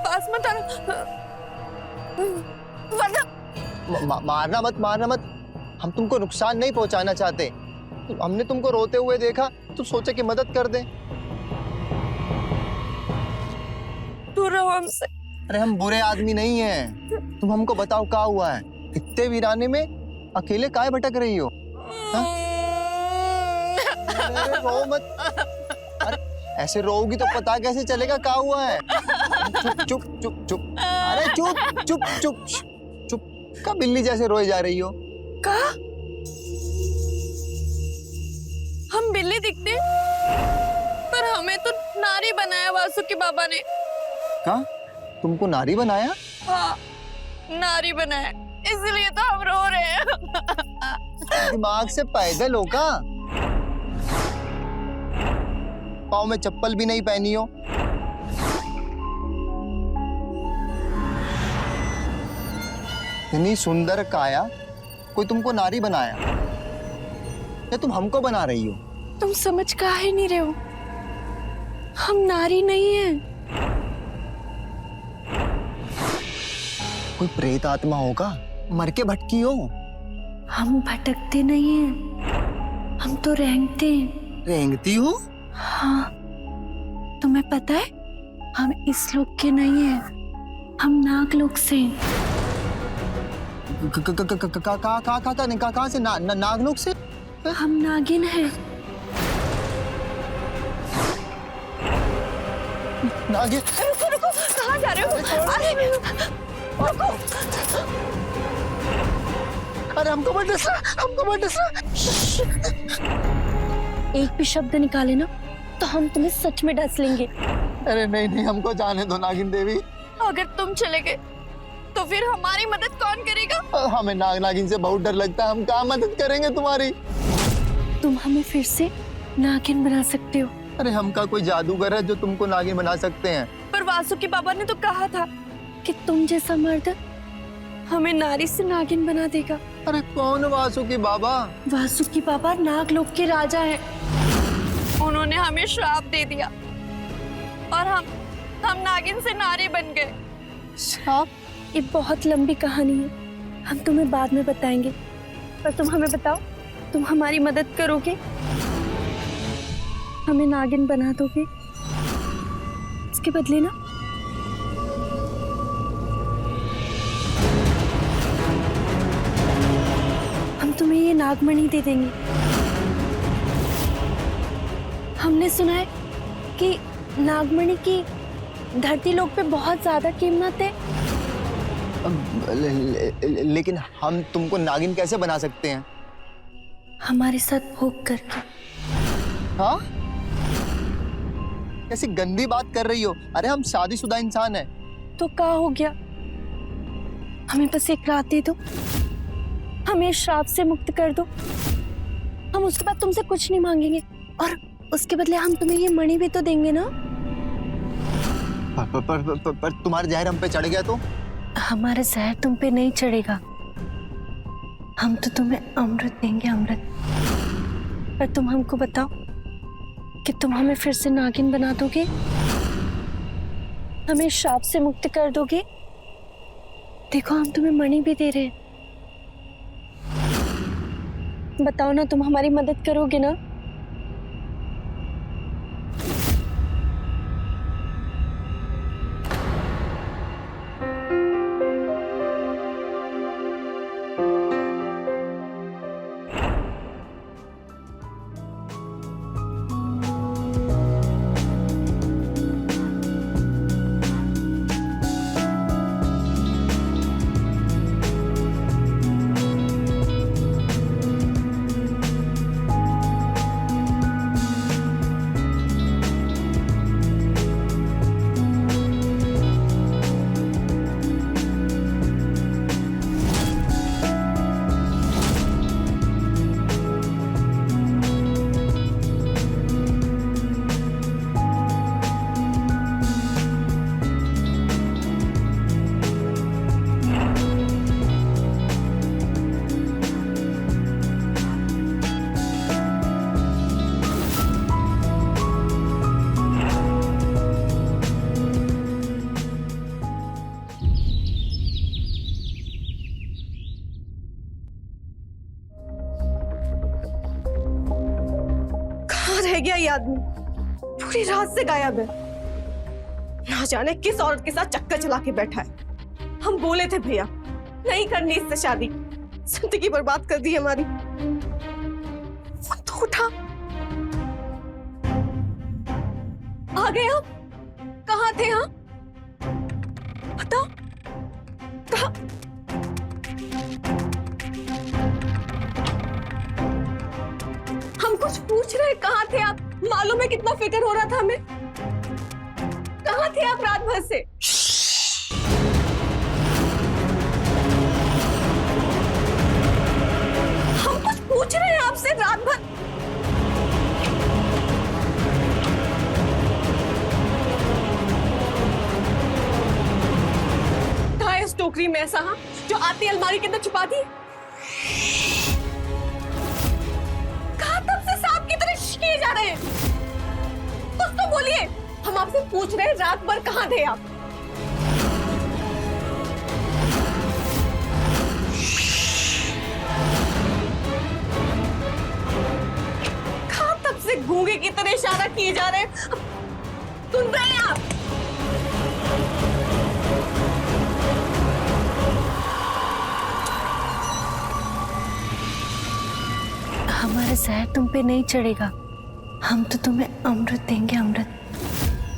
पास मत आना, वरना मारना मत, मारना मत। हम तुमको नुकसान नहीं पहुंचाना चाहते। हमने तुमको रोते हुए देखा तो सोचा कि मदद कर दें। दूर रहो हमसे। अरे हम बुरे आदमी नहीं हैं। तुम हमको बताओ क्या हुआ है? इतने वीराने में अकेले काहे भटक रही हो? हाँ? अरे रो मत। अरे ऐसे रोओगी तो पता कैसे चलेगा क्या हुआ है? चुप चुप चुप चुप। अरे चुप चुप चुप चुप। क्या बिल्ली जैसे रोए जा रही हो? कहा हम बिल्ली दिखते, पर हमें तो नारी बनाया वासुकी बाबा ने। क्या? तुमको नारी बनाया? हाँ, नारी बनाया, इसलिए तो हम रो रहे हैं। दिमाग से पैदल हो का? पाँव में चप्पल भी नहीं पहनी हो? इतनी सुंदर काया कोई तुमको नारी बनाया या तुम हमको बना रही हो? तुम समझ काहे नहीं रहे हो? हम नारी नहीं हैं। कोई प्रेत आत्मा होगा, मर के भटकी हो? हम भटकते नहीं हैं, हम तो रेंगते हैं। रेंगती हो? हाँ, तुम्हें पता है हम इस लोक के नहीं हैं, हम नागलोक से हैं। कहाँ से? नागलोक से? हम नागिन हैं। नागिन? रुको रुको, कहाँ जा रहे हो? अरे रुको। अरे हमको मत डसना, हमको मत डसना। एक भी शब्द निकाले ना तो हम तुम्हें सच में डस लेंगे। अरे नहीं नहीं, हमको जाने दो नागिन देवी। अगर तुम चले गए तो फिर हमारी मदद कौन करेगा? हमें नागिन से बहुत डर लगता है। हम क्या मदद करेंगे तुम्हारी? तुम हमें फिर से नागिन बना सकते हो। अरे हम का कोई जादूगर है जो तुमको नागिन बना सकते हैं? पर वासुकी बाबा ने तो कहा था कि तुम जैसा मर्द हमें नारी से नागिन बना देगा। अरे कौन वासुकी बाबा? वासुकी बाबा नागलोक के राजा हैं। उन्होंने हमें श्राप दे दिया और हम नागिन से नारी बन गए। श्राप? ये बहुत लंबी कहानी है, हम तुम्हें बाद में बताएंगे। पर तुम हमें बताओ, तुम हमारी मदद करोगे? हमें नागिन बना दोगे? इसके बदले ना हम तुम्हें ये नागमणि दे देंगे। हमने सुना है कि नागमणि की धरती लोक पे बहुत ज्यादा कीमत है। लेकिन हम तुमको नागिन कैसे बना सकते हैं? हमारे साथ भोग करके। हाँ? कैसी गंदी बात कर रही हो? अरे हम शादीशुदा इंसान हैं। तो क्या हो गया? हमें बस एक रात दे दो, हमें श्राप से मुक्त कर दो। हम उसके बाद तुमसे कुछ नहीं मांगेंगे और उसके बदले हम तुम्हें ये मणि भी तो देंगे ना। पर तुम्हारा जहर हम पे चढ़ गया तो? हमारा जहर तुम पे नहीं चढ़ेगा, हम तो तुम्हें अमृत देंगे, अमृत। पर तुम हमको बताओ कि तुम हमें फिर से नागिन बना दोगे? हमें श्राप से मुक्त कर दोगे? देखो हम तुम्हें मणि भी दे रहे हैं। बताओ ना, तुम हमारी मदद करोगे ना? गया ये आदमी? पूरी रात से गायब है। ना जाने किस औरत के साथ चक्कर चला के बैठा है। हम बोले थे भैया नहीं करनी इससे शादी, जिंदगी बर्बाद कर दी हमारी। तो उठा, आ गए आप? कहाँ थे आप? बताओ कहाँ? हम कुछ पूछ रहे, कहाँ थे आप? मालूम है कितना फिक्र हो रहा था हमें। कहाँ थे आप रात भर से? हम कुछ पूछ रहे हैं आपसे रात भर। कहाँ है उस टोकरी में ऐसा जो आती अलमारी के अंदर छुपा दी? कहाँ तब से सांप की तरह किए जा रहे हैं? कुछ तो बोलिए। हम आपसे पूछ रहे हैं रात भर कहाँ थे आप? कहाँ तब से गूंगे की तरह इशारा किए जा रहे हैं? सुन रहे हैं आप? हमारा जहर तुम पे नहीं चढ़ेगा, हम तो तुम्हें अमृत देंगे, अमृत।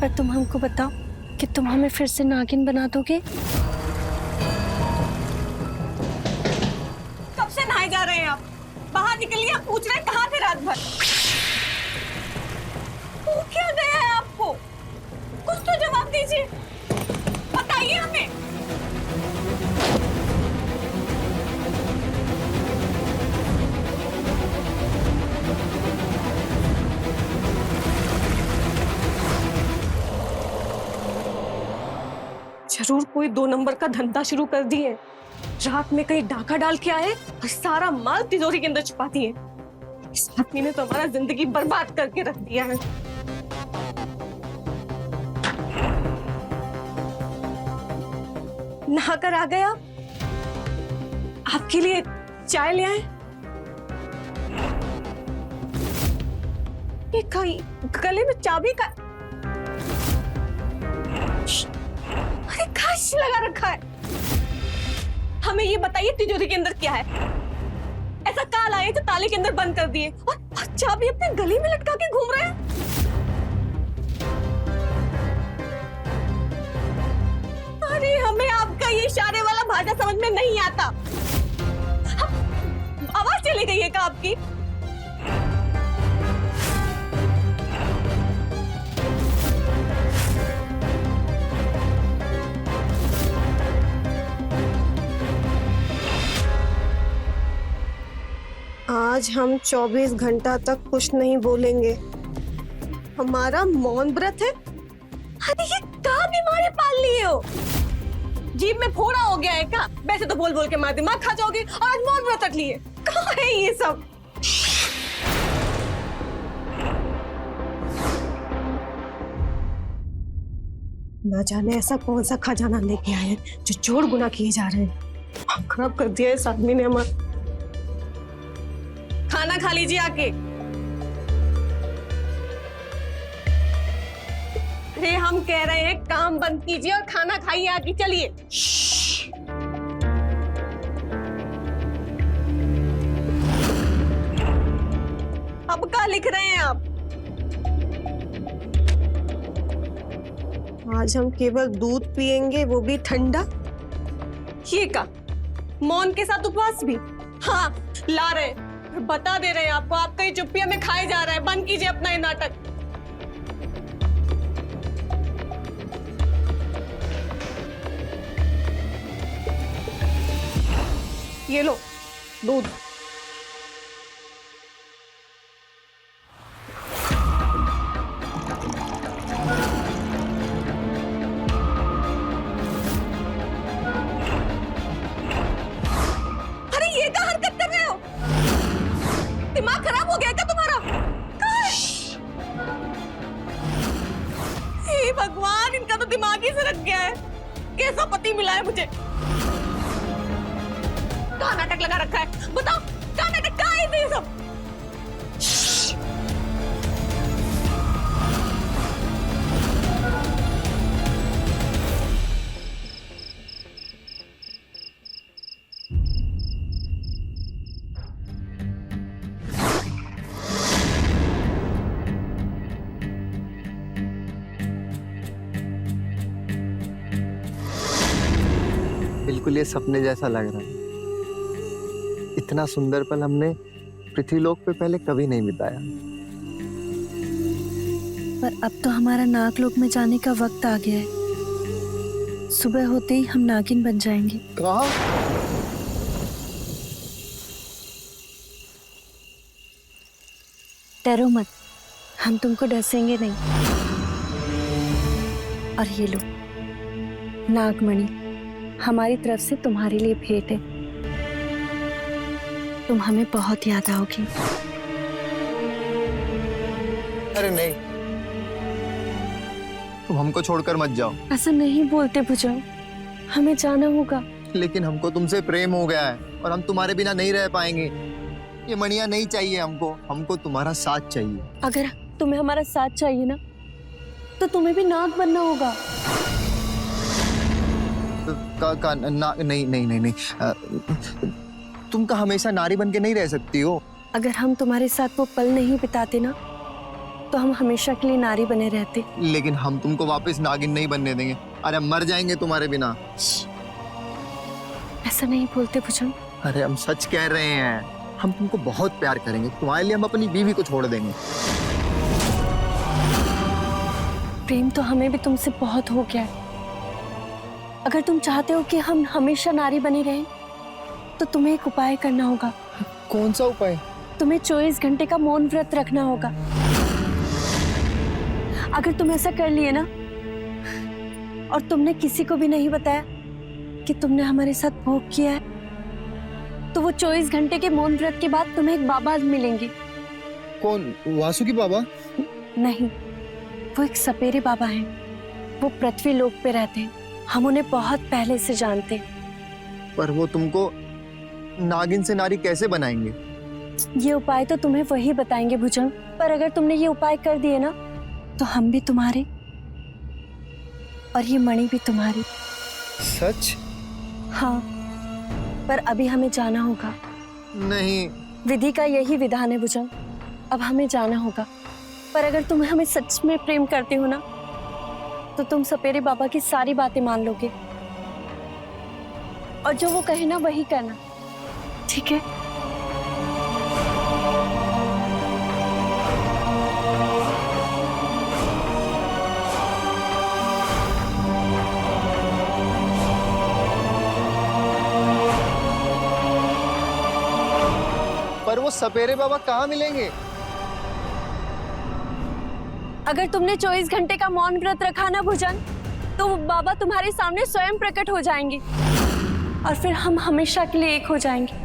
पर तुम हमको बताओ कि तुम हमें फिर से नागिन बना दोगे? कब से नहाए जा रहे हैं आप? बाहर निकलिए, आप पूछ रहे हैं कहाँ थे रात भर? हो क्या गया है आपको? कुछ तो जवाब दीजिए, बताइए हमें। जरूर कोई 2 नंबर का धंधा शुरू कर दिए। रात में कहीं डाका डाल के आए और सारा माल तिजोरी के अंदर छुपा दिए। इस आदमी ने तो हमारा जिंदगी बर्बाद करके रख दिया है। नहाकर आ गया, आपके लिए चाय ले आए। ये गले में चाबी का कश लगा रखा है। हमें ये बताइए तिजोरी के अंदर क्या है? ऐसा काल आए तो ताले के अंदर बंद कर दिए और चाबी अपने गले में लटका के घूम रहे हैं। अरे हमें आपका ये इशारे वाला भाषा समझ में नहीं आता। आवाज चली गई है क्या आपकी? आज हम 24 घंटा तक कुछ नहीं बोलेंगे। हमारा मौन व्रत है। अरे ये क्या बीमारी पाल लिए हो? जीभ में फोड़ा हो गया है क्या? वैसे तो बोल बोल के मार दिमाग खा जाओगे और आज मौन व्रत रख लिए। कहाँ है ये सब? ना जाने ऐसा कौन सा खजाना लेके आए हैं जो जोर गुना किए जा रहे हैं। खराब कर दिया इस आदमी ने हमारा। खाना खा लीजिए आके। अरे हम कह रहे हैं काम बंद कीजिए और खाना खाइए आके। चलिए। अब क्या लिख रहे हैं आप? आज हम केवल दूध पिएंगे, वो भी ठंडा। ये का मौन के साथ उपवास भी? हाँ ला रहे हैं। बता दे रहे हैं आपको, आपका ये चुप्पी हमें खाए जा रहा है। बंद कीजिए अपना ये नाटक। ये लो दूध। अरे ये क्या हरकत कर रहे हो? दिमाग खराब हो गया क्या तुम्हारा? हे भगवान, इनका तो दिमाग ही सरक गया है। कैसा पति मिला है मुझे? कहाँ नाटक लगा रखा है? बताओ कहाँ नाटक, कहाँ है ये सब? बिल्कुल ये सपने जैसा लग रहा है। इतना सुंदर पल हमने पृथ्वीलोक पे पहले कभी नहीं बिताया। पर अब तो हमारा नागलोक में जाने का वक्त आ गया है। सुबह होते ही हम नागिन बन जाएंगे। कहाँ? डरो मत, हम तुमको डसेंगे नहीं। और ये लो नागमणि, हमारी तरफ से तुम्हारे लिए भेंट है। तुम हमें बहुत याद आओगी। अरे नहीं, तुम हमको छोड़कर मत जाओ। ऐसा नहीं बोलते भुजंग, हमें जाना होगा। लेकिन हमको तुमसे प्रेम हो गया है और हम तुम्हारे बिना नहीं रह पाएंगे। ये मणियां नहीं चाहिए हमको, हमको तुम्हारा साथ चाहिए। अगर तुम्हें हमारा साथ चाहिए ना, तो तुम्हें भी नाग बनना होगा। नहीं नहीं नहीं नहीं, तुम का हमेशा नारी बन के नहीं रह सकती हो। अगर हम तुम्हारे साथ वो पल नहीं बिताते ना, तो हम हमेशा के लिए नारी बने रहते। लेकिन हम तुमको वापस नागिन नहीं बनने देंगे। अरे हम मर जाएंगे तुम्हारे बिना। ऐसा नहीं बोलते भुजंग। अरे हम सच कह रहे हैं, हम तुमको बहुत प्यार करेंगे। तुम्हारे लिए हम अपनी बीवी को छोड़ देंगे। प्रेम तो हमें भी तुमसे बहुत हो गया है। अगर तुम चाहते हो कि हम हमेशा नारी बने रहें, तो तुम्हें एक उपाय करना होगा। कौन सा उपाय? तुम्हें 24 घंटे का मौन व्रत रखना होगा। अगर तुम ऐसा कर लिए ना, और तुमने किसी को भी नहीं बताया कि तुमने हमारे साथ भोग किया है, तो वो 24 घंटे के मौन व्रत के बाद तुम्हें एक बाबा मिलेंगे। कौन? वासुकी बाबा? नहीं, वो एक सपेरे बाबा हैं। वो पृथ्वी लोक पे रहते हैं। हम उन्हें बहुत पहले से जानते हैं। पर वो तुमको नागिन से नारी कैसे बनाएंगे? ये उपाय तो तुम्हें वही बताएंगे भुजंग। पर अगर तुमने ये उपाय कर दिए ना, तो हम भी तुम्हारे और ये मणि भी तुम्हारी। सच? हाँ, पर अभी हमें जाना होगा। नहीं। विधि का यही विधान है भुजंग। अब हमें जाना होगा। पर अगर तुम हमें सच में प्रेम करते हो ना, तो तुम सपेरे बाबा की सारी बातें मान लोगे, और जो वो कहे ना वही करना, ठीक है? पर वो सपेरे बाबा कहाँ मिलेंगे? अगर तुमने 24 घंटे का मौन व्रत रखा ना भुजंग, तो वो बाबा तुम्हारे सामने स्वयं प्रकट हो जाएंगे, और फिर हम हमेशा के लिए एक हो जाएंगे।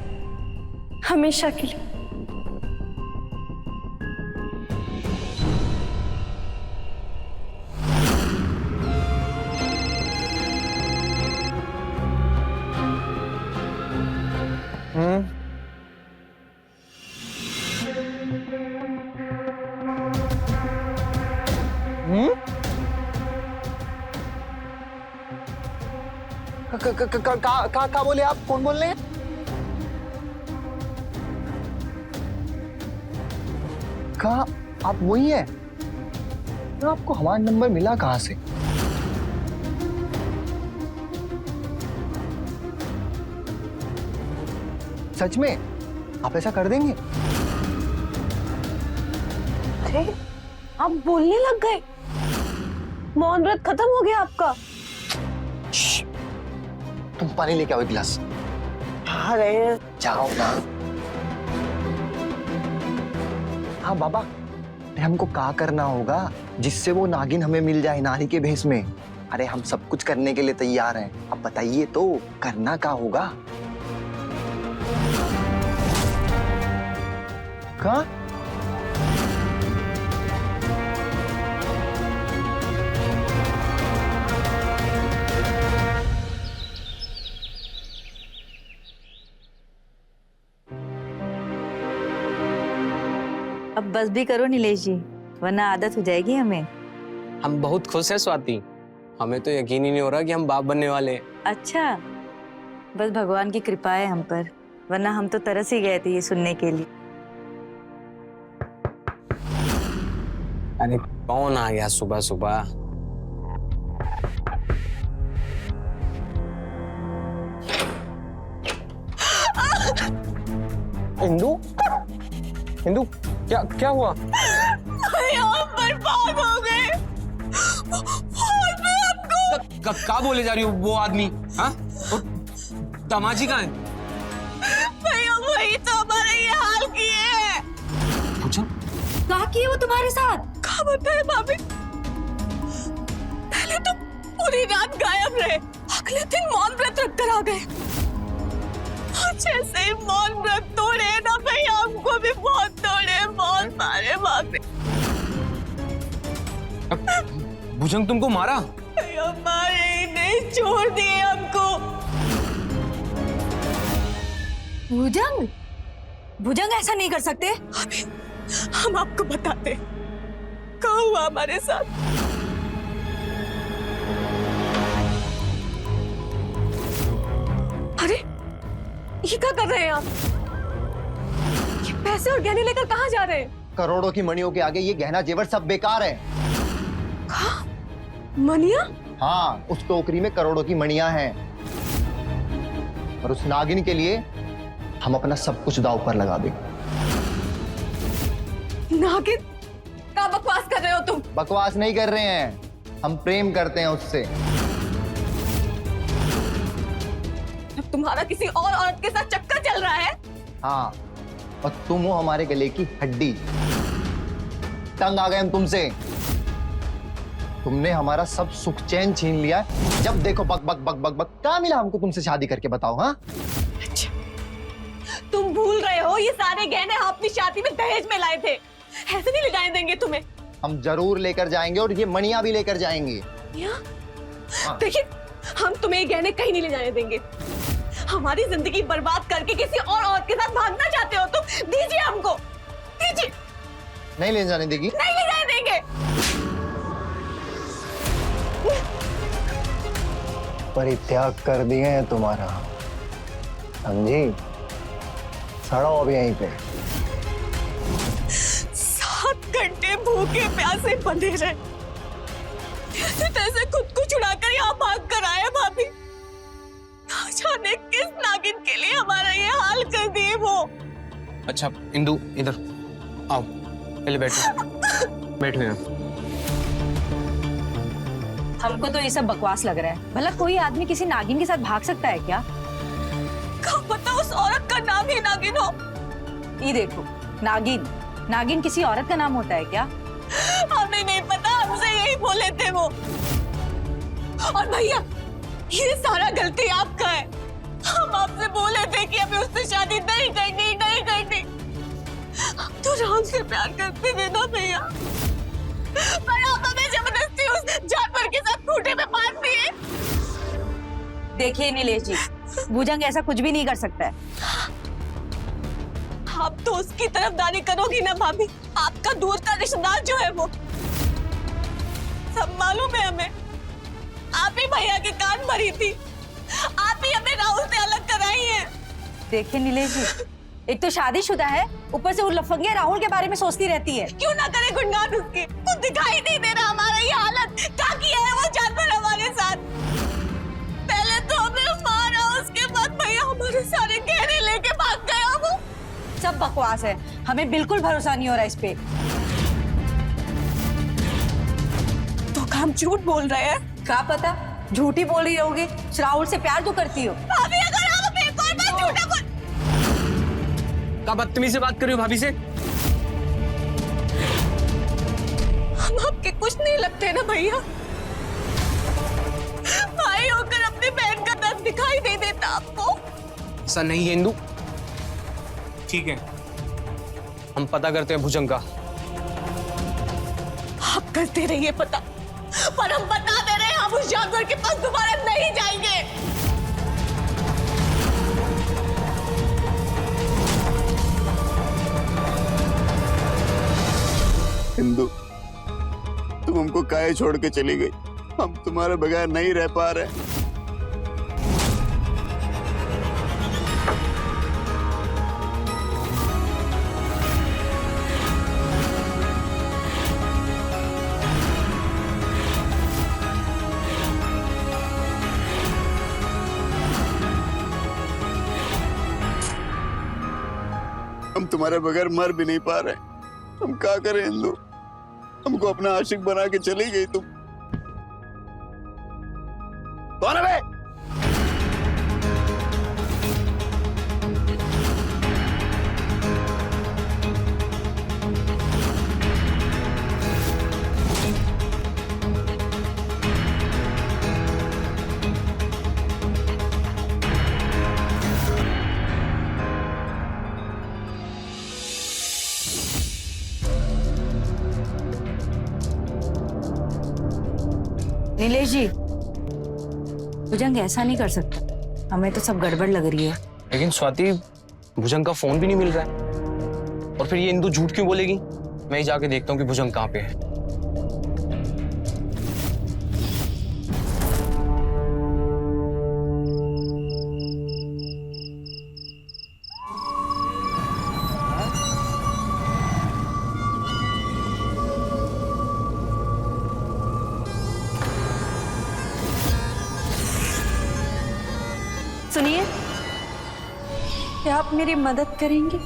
हमेशा के लिए। का बोले आप? कौन बोल रहे हैं? कहा आप वही है? तो आपको हमारा नंबर मिला कहाँ से? सच में आप ऐसा कर देंगे? अरे आप बोलने लग गए। मौन व्रत खत्म हो गया आपका। तुम पानी लेके आओ एक गिलास। अरे जाओ ना। हाँ बाबा, हमको क्या करना होगा जिससे वो नागिन हमें मिल जाए नारी के भेष में? अरे हम सब कुछ करने के लिए तैयार हैं, अब बताइए तो करना क्या होगा? कहाँ? अब बस भी करो नीलेश जी, वरना आदत हो जाएगी हमें। हम बहुत खुश हैं स्वाति। हमें तो यकीन ही नहीं हो रहा कि हम बाप बनने वाले हैं। अच्छा, बस भगवान की कृपा है हम पर, वरना हम तो तरस ही गए थे ये सुनने के लिए। अरे कौन आ गया सुबह सुबह? इंदु, इंदु, क्या क्या हुआ? हम बर्बाद हो गए। और मैं आपको क्या बोले जा रही हो? वो आदमी, हाँ? और दामाजी कहाँ है? भैया वही तो हमारा ये हाल किए हैं। पूछो। क्या किए वो तुम्हारे साथ? क्या बताए भाभी? पहले तो पूरी रात गायब रहे, अगले दिन मौन व्रत रख कर आ गए। और जैसे ही मौन व्रत तोड़े ना भैया, हमको भी बहुत तोड़े, बहुत मारे भाभी। भुजंग तुमको मारा? भैया मारे ही नहीं, छोड़ दिए हमको। भुजंग, भुजंग ऐसा नहीं कर सकते। अभी हम आपको बताते क्या हुआ हमारे साथ। अरे ये क्या कर रहे हैं आप? ये पैसे और गहने लेकर कहाँ जा रहे हैं? करोड़ों की मणियों के आगे ये गहना जेवर सब बेकार है। मनिया? हाँ, उस टोकरी में करोड़ों की मणियां हैं और उस नागिन के लिए हम अपना सब कुछ दांव पर लगा देंगे। नागिन? क्या बकवास कर रहे हो तुम? बकवास नहीं कर रहे हैं, हम प्रेम करते हैं उससे। जब तुम्हारा किसी और औरत के साथ चक्कर चल रहा है? हाँ, और तुम हो हमारे गले की हड्डी। तंग आ गए हम तुमसे। तुमने हमारा सब सुख चैन छीन लिया। जब देखो बक बक बक बक बक। क्या मिला हमको तुमसे शादी करके, बताओ। हाँ, अच्छा, तुम भूल रहे हो ये सारे गहने हम अपनी शादी में दहेज में लाए थे। ऐसे नहीं ले जाने देंगे तुम्हें। हम जरूर लेकर जाएंगे और ये मणियां भी लेकर जाएंगे। हाँ। देखिए, हम तुम्हें ये गहने कहीं नहीं ले जाने देंगे। हमारी जिंदगी बर्बाद करके किसी और औरत के साथ भागना चाहते हो तुम? दीजिए हमको, दीजिए। नहीं ले जाने देगी? नहीं ले जाने देंगे। परित्याग कर दिए हैं तुम्हारा, समझी? सड़ो अब यहीं पे। 7 घंटे भूखे प्यासे बंधे रहे, कैसे तैसे खुद को छुड़ाकर यहाँ भाग कर आए भाभी। ना जाने किस नागिन के लिए हमारा ये हाल कर दिए वो। अच्छा इंदु, इधर आओ, पहले बैठो। बैठो यहाँ। हमको तो ये सब बकवास लग रहा है। भला कोई आदमी किसी नागिन के साथ भाग सकता है क्या? क्या पता उस औरत का नाम ही नागिन हो। ये देखो, नागिन, नागिन किसी औरत का नाम होता है क्या? हमें नहीं पता, हमसे यही बोले थे वो। और भैया, ये सारा गलती आपका है। हम आपसे बोले थे कि हमें उससे शादी नहीं करनी, नहीं करनी। हम तो राम से प्यार करते थे ना भैया, पर आप हमें जबरदस्ती उस जानवर के साथ खूंटे में बांध दिए। देखिए नीलेश जी, भुजंग ऐसा कुछ भी नहीं कर सकता है। आप तो उसकी तरफदारी करोगी ना भाभी। आपका दूर का रिश्तेदार जो है वो, सब मालूम है हमें। आप ही भैया के कान भरी थी, आप ही हमें राहुल से अलग कराई है। देखिए नीलेश जी, एक तो शादीशुदा है, ऊपर से वो लफंगे राहुल के बारे में सोचती रहती है। क्यों ना करे गुणगान उसके? कुछ दिखाई नहीं दे रहा हमारा ये हालत। क्या किया है वो जानवर हमारे साथ? पहले तो हमें मारा, उसके बाद भैया हमारे सारे गहने लेके भाग गया वो। सब बकवास है, हमें बिल्कुल भरोसा नहीं हो रहा इस पे। तो काम झूठ बोल रहे हैं। क्या पता, झूठी बोल रही होगी। राहुल से प्यार तो करती हो। भाभी अगर आप एक और बार झूठा बोल। क्या बदतमीजी से बात कर रही हो भाभी से? हम आपके कुछ नहीं लगते ना भैया। भाई होकर अपनी बहन का दर्द दिखाई नहीं देता आपको? ऐसा नहीं है इंदु। ठीक है, हम पता करते हैं भुजंग का। आप करते रहिए पता, पर हम बता दे रहे हैं, हम उस जानवर के पास दोबारा नहीं जाएंगे। इंदु, तुम हमको काहे छोड़ के चली गई? हम तुम्हारे बगैर नहीं रह पा रहे। हम तुम्हारे बगैर मर भी नहीं पा रहे। हम क्या करें इंदु? हमको अपना आशिक बना के चली गई तुम। कौन है बे? नीलेश जी, भुजंग ऐसा नहीं कर सकता। हमें तो सब गड़बड़ लग रही है। लेकिन स्वाति, भुजंग का फोन भी नहीं मिल रहा है। और फिर ये इंदु झूठ क्यों बोलेगी? मैं ही जाके देखता हूँ कि भुजंग कहाँ पे है। सुनिए, क्या आप मेरी मदद करेंगे?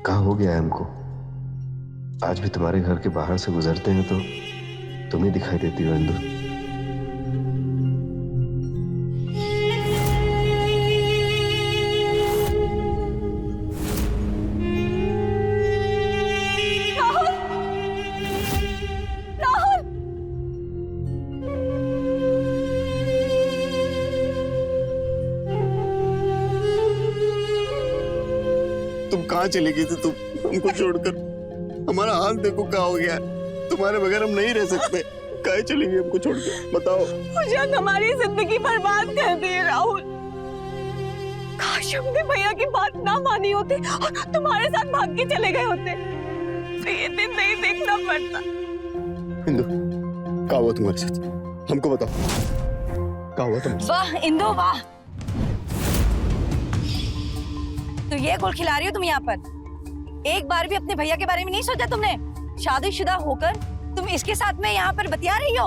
कहाँ हो गया है हमको? आज भी तुम्हारे घर के बाहर से गुजरते हैं तो तुम ही दिखाई देती हो इंदु। तुम कहाँ चली गई थी? तुम हमको छोड़कर। हमारा हाल देखो क्या हो गया है। तुम्हारे बगैर हम नहीं रह सकते। कहाँ चली गई हमको छोड़ के? बताओ। भुजंग हमारी जिंदगी बर्बाद कर दी राहुल। काश हमने भैया की बात ना मानी होती और तुम्हारे साथ भाग के चले गए होते तो ये दिन नहीं देखना पड़ता। इंदु, क्या हुआ तुम्हारे साथ? हमको बताओ, क्या हुआ तुम्हारे साथ? वाह इंदु वाह, तो ये गुल खिला रही हो तुम यहाँ पर? एक बार भी अपने भैया के बारे में नहीं सोचा तुमने? शादीशुदा होकर तुम इसके साथ में यहाँ पर बतिया रही हो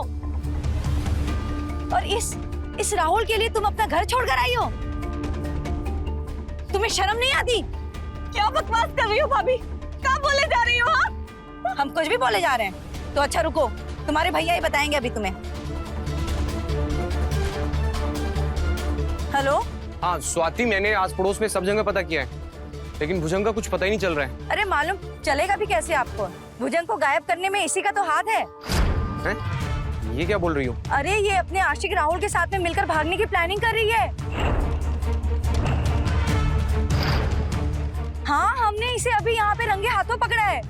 और इस राहुल के लिए तुम अपना घर छोड़कर आई हो। तुम्हें शर्म नहीं आती? क्या बकवास कर रही हो भाभी? क्या बोले जा रही हो आप? हम कुछ भी बोले जा रहे हैं तो अच्छा रुको, तुम्हारे भैया ही बताएंगे अभी तुम्हें। हेलो। हाँ स्वाति, मैंने आस पड़ोस में सब जगह पता किया है, लेकिन भुजंग का कुछ पता ही नहीं चल रहा है। अरे मालूम चलेगा भी कैसे आपको? भुजंग को गायब करने में इसी का तो हाथ है। हैं? ये क्या बोल रही हो? अरे ये अपने आशिक राहुल के साथ में मिलकर भागने की प्लानिंग कर रही है। हाँ, हमने इसे अभी यहाँ पे रंगे हाथों पकड़ा है।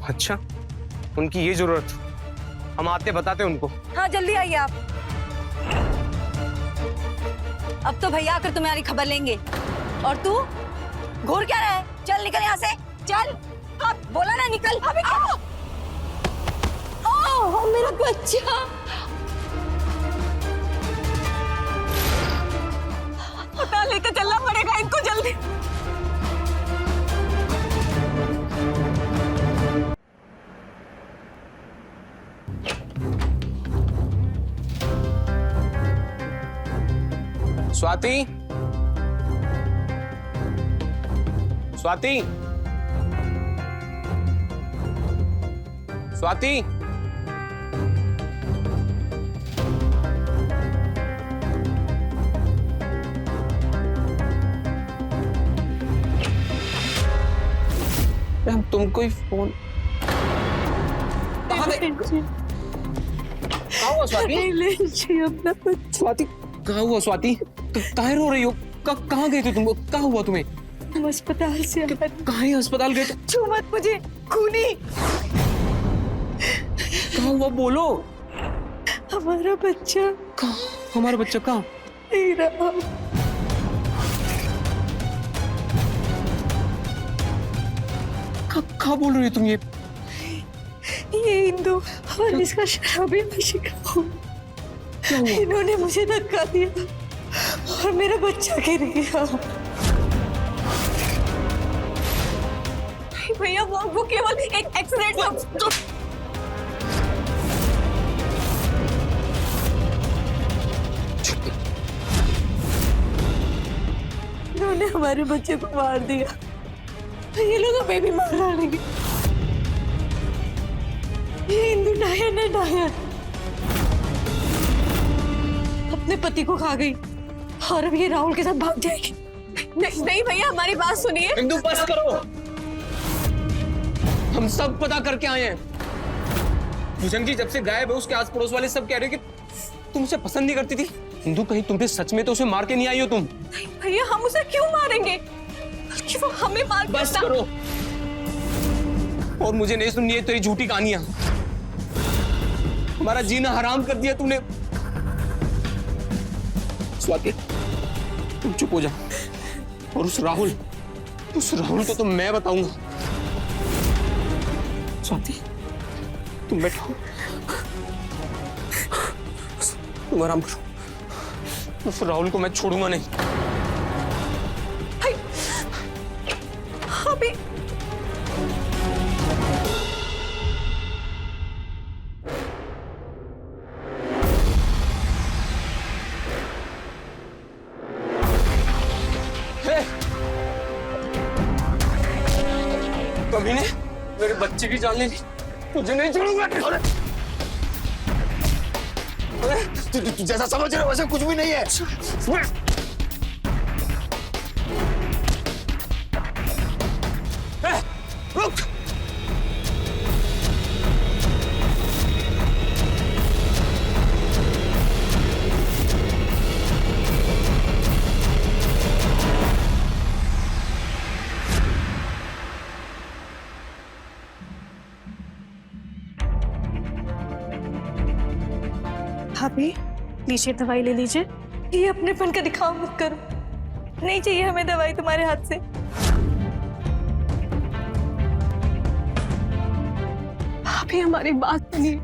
अच्छा, उनकी ये जरूरत? हम आते बताते उनको। हाँ जल्दी आइए आप। अब तो भैया आकर तुम्हारी खबर लेंगे। और तू घूर क्या रहा है? चल निकल यहाँ से, चल। अब बोला ना निकल। अभी क्या? ओह मेरा बच्चा। पता लेकर चलना पड़ेगा इनको जल्दी। स्वाति, स्वाति, स्वाति। हम तुमको ही फोन। कहाँ हुआ स्वाति? स्वाति कहाँ हुआ? स्वाति तुम काहे रो रही हो? कहाँ गए थे तुम? कहाँ हुआ तुम्हें? हम अस्पताल से कहाँ अस्पताल गए? छू मत मुझे, खूनी। कहाँ हुआ बोलो। हमारा बच्चा कहाँ? हमारा बच्चा कहाँ? नहीं रहा। कहाँ बोल रही हो तुम ये? इंदु और इसका शराबी में शिकार हूँ। इन्होंने मुझे धक्का दिया और मेरा बच्चा गिर गया। भैया वो केवल एक एक्सीडेंट था। इन्होंने हमारे बच्चे को मार दिया। ये लोग हमें भी मार डालेंगे। ये इंदु डायन है, डायन। अपने पति को खा गई और अब ये राहुल के साथ भाग जाएगी। नहीं भैया, हमारी बात सुनिए। इंदु बस करो, हम सब पता करके आए हैं। भुजंग जी जब से गायब है उसके आस पड़ोस वाले सब कह रहे हैं कि तुम उसे पसंद नहीं करती थी। इंदु कहीं तुम भी सच में तो उसे मार के नहीं आई हो तुम? नहीं भैया, हम उसे क्यों मारेंगे? बल्कि वो हमें मार के बस करो, और मुझे नहीं सुननी है तेरी झूठी कहानियां। हमारा जीना हराम कर दिया तूने। स्वाति तुम चुप हो जा, और उस राहुल को तो मैं बताऊंगा। स्वाति तुम बैठो, तुम आराम करो। उस राहुल को मैं छोड़ूंगा नहीं। अभी कभी ने मेरे बच्चे की जान ले ली, तुझे नहीं छोड़ूंगा। तू जैसा समझ रहे हो वैसा कुछ भी नहीं है। रुक, भाभी लीजिए, दवाई ले लीजिए। ये अपनेपन का दिखावा मत करो। नहीं चाहिए हमें दवाई तुम्हारे हाथ से। भाभी हमारी बात सुनिए।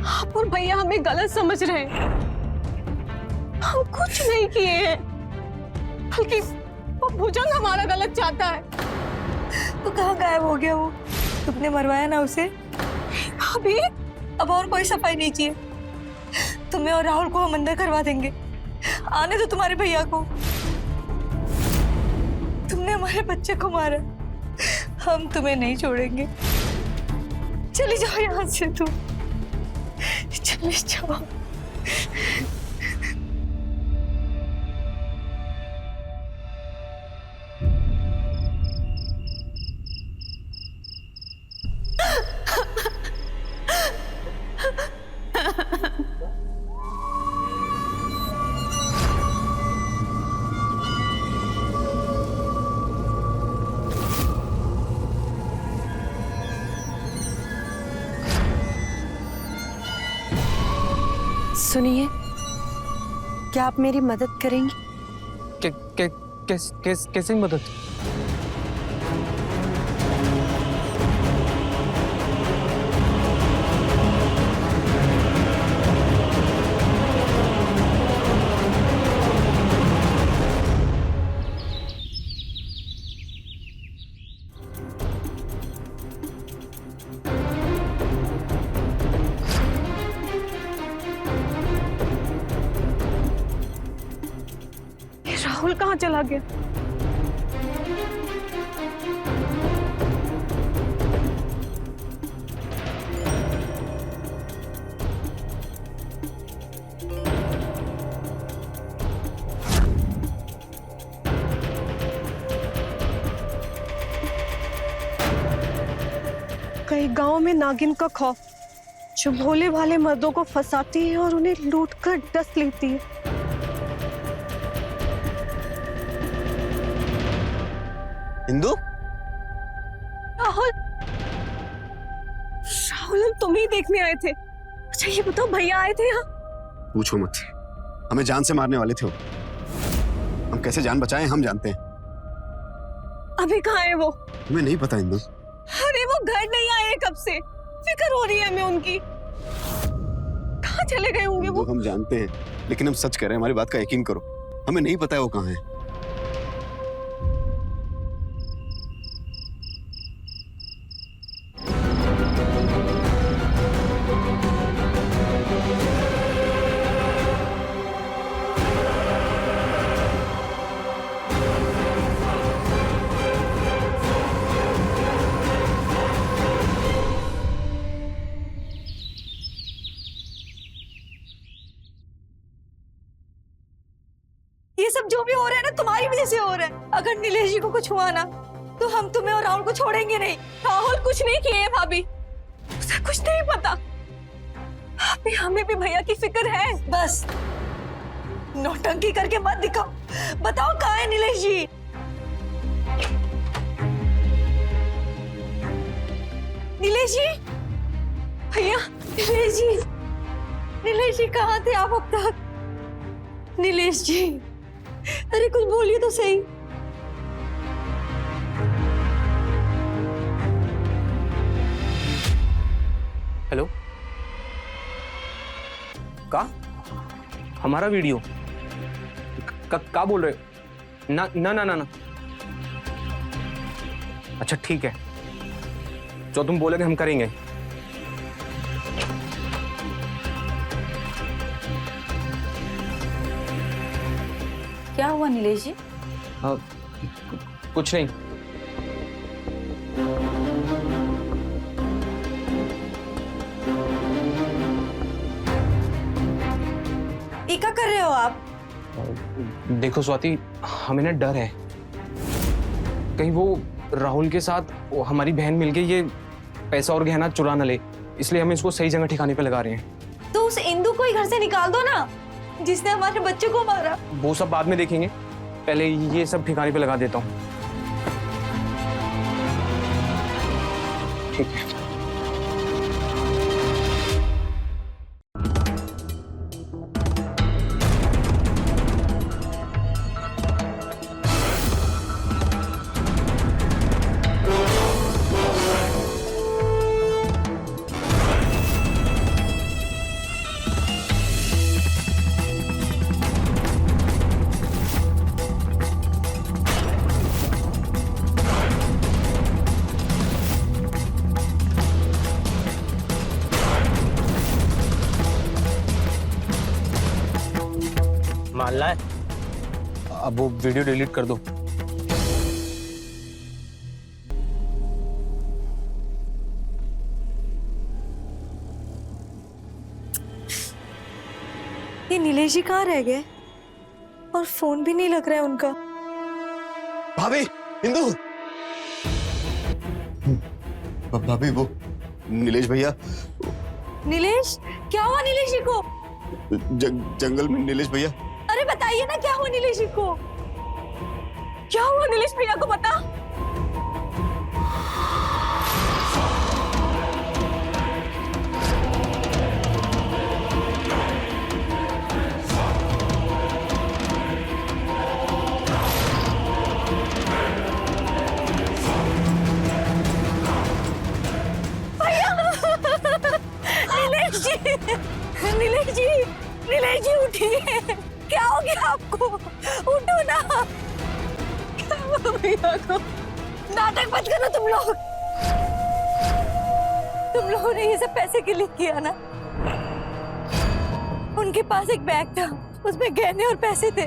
आप और भैया हमें गलत समझ रहे हैं। हम कुछ नहीं किए हैं, बल्कि वो भुजंग हमारा गलत चाहता है। तो कहाँ गायब हो गया वो? तुमने मरवाया ना उसे? भाभी अब और कोई सफाई नहीं चाहिए। तुम्हें और राहुल को हम अंदर करवा देंगे। आने दो तुम्हारे भैया को। तुमने हमारे बच्चे को मारा, हम तुम्हें नहीं छोड़ेंगे। चली जाओ यहाँ से, तुम चले जाओ। सुनिए, क्या आप मेरी मदद करेंगी? कैसे मदद? राहुल कहाँ चला गया? कई गांव में नागिन का खौफ, जो भोले भाले मर्दों को फंसाती है और उन्हें लूटकर डस लेती है। इंदु, राहुल, राहुल हम तुम ही देखने आए थे। अच्छा ये बताओ, भैया आए थे यहाँ? पूछो मत, हमें जान से मारने वाले थे वो। हम कैसे जान बचाएं हम जानते हैं। अभी कहाँ है वो? तुम्हें नहीं पता इंदु? अरे वो घर नहीं आए कब से, फिक्र हो रही है हमें उनकी। कहाँ चले गए होंगे वो? हम जानते हैं, लेकिन हम सच कह रहे हैं, हमारी बात का यकीन करो। हमें नहीं पता है वो कहाँ है। ये सब जो भी हो रहा है ना तुम्हारी वजह से हो रहा है। अगर नीलेश जी को कुछ हुआ ना तो हम तुम्हें और राहुल को छोड़ेंगे नहीं। राहुल कुछ नहीं किए भाभी, उसे कुछ नहीं पता। भाभी हमें भी भैया की फिक्र है। बस नौटंकी करके मत दिखाओ, बताओ कहाँ है नीलेश जी? नीलेश जी, भैया नीलेश जी, नीलेश जी कहाँ थे आप अब तक? नीलेश जी, अरे कुछ बोलिए तो सही। हेलो, का हमारा वीडियो का बोल रहे? ना ना ना ना ना। अच्छा ठीक है, जो तुम बोलोगे हम करेंगे। क्या हुआ नीलेश जी? कुछ नहीं। ये क्या कर रहे हो आप? देखो स्वाति, हमें ना डर है कहीं वो राहुल के साथ वो हमारी बहन मिलके ये पैसा और गहना चुरा न ले, इसलिए हम इसको सही जगह ठिकाने पे लगा रहे हैं। तो उस इंदु को ही घर से निकाल दो ना, जिसने हमारे बच्चे को मारा। वो सब बाद में देखेंगे, पहले ये सब ठिकाने पे लगा देता हूँ। ठीक है। मानना है, अब वो वीडियो डिलीट कर दो। ये नीलेश जी कहाँ रह गए? और फोन भी नहीं लग रहा है उनका। भाभी, इंदु, भाभी वो नीलेश भैया। नीलेश, क्या हुआ नीलेश जी को? जंगल में नीलेश भैया। अरे बताइए ना क्या हुआ नीलेश जी को? क्या हुआ नीलेश भैया को बता। नीलेश जी, नीलेश जी, नीलेश जी उठिए। क्या हो गया आपको? उठो ना। क्या हुआ भैया को? नाटक मत करो तुम लोग। तुम लोगों ने ये सब पैसे के लिए किया ना? उनके पास एक बैग था, उसमें गहने और पैसे थे।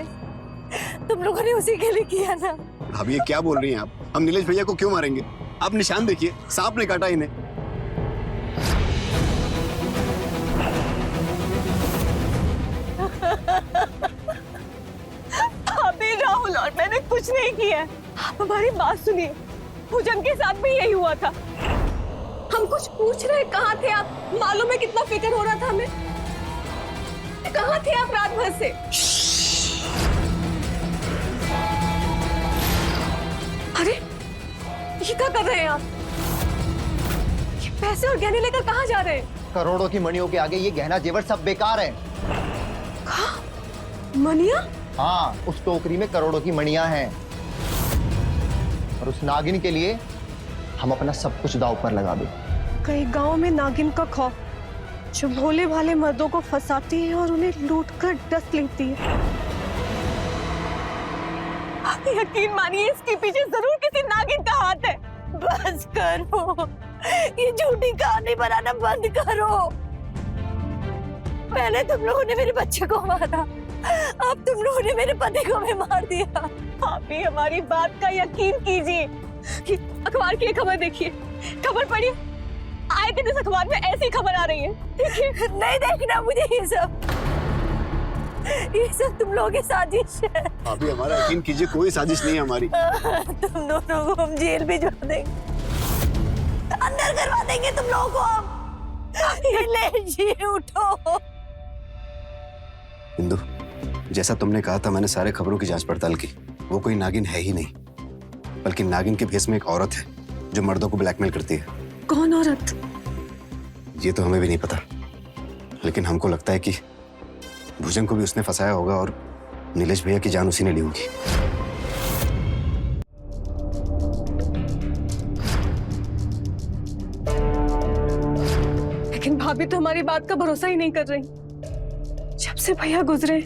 तुम लोगों ने उसी के लिए किया ना? भाभी ये क्या बोल रही हैं आप? हम नीलेश भैया को क्यों मारेंगे? आप निशान देखिए, सांप ने काटा इन्हें। अभी राहुल और मैंने कुछ नहीं किया है। आप हमारी बात सुनिए, पूजन के साथ भी यही हुआ था। हम कुछ पूछ रहे, कहाँ थे आप? मालूम है कितना फिक्र हो रहा था हमें। कहाँ थे आप रात भर से? अरे ये क्या कर रहे हैं आप? ये पैसे और गहने लेकर कहाँ जा रहे हैं? करोड़ों की मणियों के आगे ये गहना जेवर सब बेकार है। मनिया? हाँ, उस टोकरी में करोड़ों की मणियां हैं और उस नागिन के लिए हम अपना सब कुछ दांव पर लगा दे। कई गांव में नागिन का खौफ, जो भोले भाले मर्दों को फंसाती है और उन्हें लूटकर डस लेती है। आप यकीन मानिए, इसके पीछे जरूर किसी नागिन का हाथ है। बस करो, ये झूठी कहानी बनाना बंद करो। पहले तुम लोगों ने मेरे बच्चे को मारा, अब तुम लोगों ने मेरे पति को भी मार दिया। आप भी हमारी बात का यकीन कीजिए। कि अखबार की एक खबर देखिए, खबर पढ़िए, आए दिन इस अखबार में ऐसी खबर आ रही है। देखिए। नहीं देखना मुझे ये सब तुम लोगों की साजिश है। अभी हमारा यकीन कीजिए, कोई साजिश नहीं है हमारी। तुम दोनों को हम जेल भिजवा देंगे, अंदर करवा देंगे तुम लोगों को हम। ये ले जी, उठो। इंदु, जैसा तुमने कहा था, मैंने सारे खबरों की जांच पड़ताल की। वो कोई नागिन है ही नहीं, बल्कि नागिन के भेष में एक औरत है जो मर्दों को ब्लैकमेल करती है। कौन औरत? ये तो हमें भी नहीं पता, लेकिन हमको लगता है कि भुजंग को भी उसने फंसाया होगा और नीलेश भैया की जान उसी ने ली होगी। लेकिन भाभी तो हमारी बात का भरोसा ही नहीं कर रही। जब से भैया गुजरे,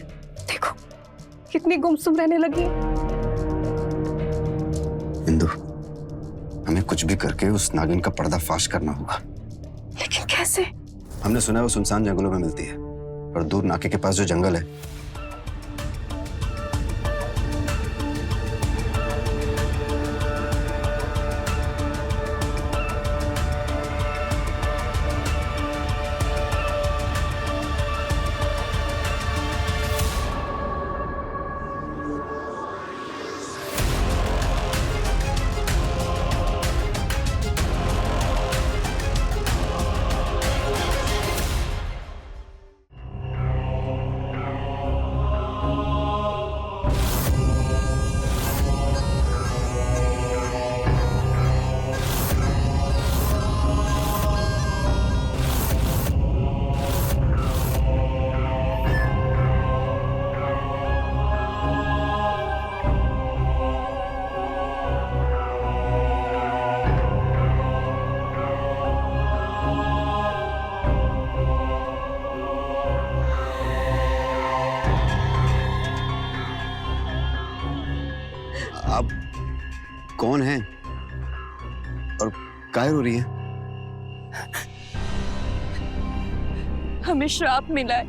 देखो कितनी गुमसुम रहने लगी है। इंदु, हमें कुछ भी करके उस नागिन का पर्दाफाश करना होगा। लेकिन कैसे? हमने सुना है वो सुनसान जंगलों में मिलती है, और दूर नाके के पास जो जंगल है, आप कौन हैं और काहे रो रही है? हमें श्राप मिला है।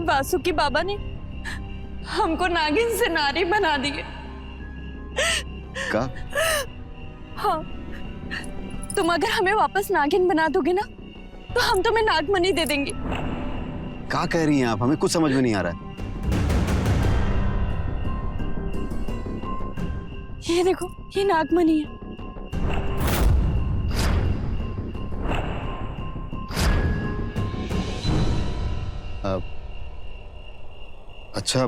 वासुकी बाबा ने हमको नागिन से नारी बना दी है। का? हाँ, तुम अगर हमें वापस नागिन बना दोगे ना, तो हम तुम्हें नागमणि दे देंगे। क्या कह रही हैं आप? हमें कुछ समझ में नहीं आ रहा है। ये देखो, ये नागमणि है। अच्छा,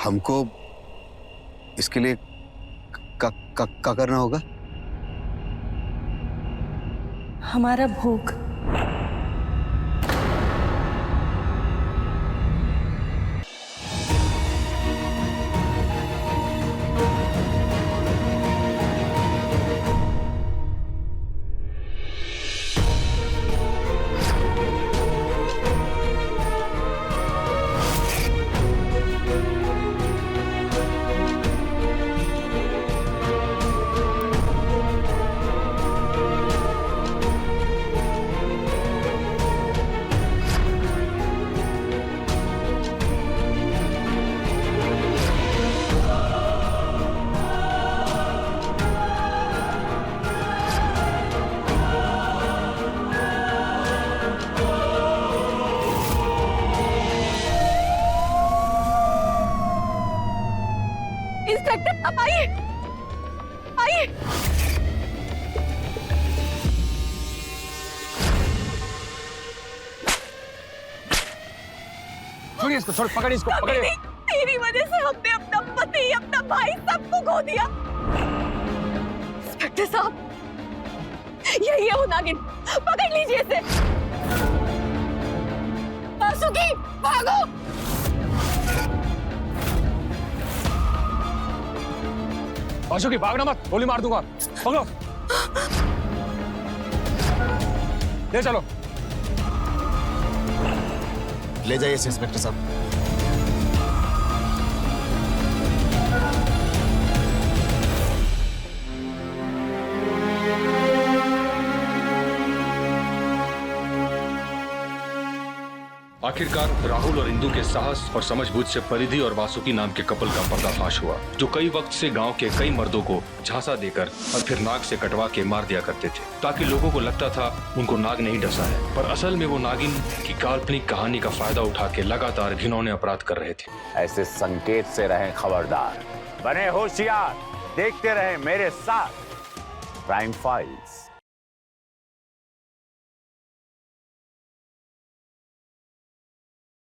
हमको इसके लिए का करना होगा? हमारा भोग। इंस्पेक्टर, आप आइए, आइए। छोड़िए इसको, छोड़, पकड़िए इसको, पकड़िए। तेरी वजह से हमने अपना पति, अपना भाई, सबको खो दिया। इंस्पेक्टर साहब, यही है वो नागिन, पकड़ लीजिए इसे। वासुकी भागो। वासुकी भागना मत, गोली मार दूंगा। पकड़ो, ले चलो। ले जाइए इंस्पेक्टर साहब। आखिरकार राहुल और इंदु के साहस और समझबूझ से परिधि और वासुकी नाम के कपल का पर्दाफाश हुआ, जो कई वक्त से गांव के कई मर्दों को झांसा देकर और फिर नाग से कटवा के मार दिया करते थे, ताकि लोगों को लगता था उनको नाग नहीं डसा है, पर असल में वो नागिन की काल्पनिक कहानी का फायदा उठा के लगातार घिनौने अपराध कर रहे थे। ऐसे संकेत से रहें खबरदार, बने होशियार, देखते रहें मेरे साथ क्राइम फाइल्स।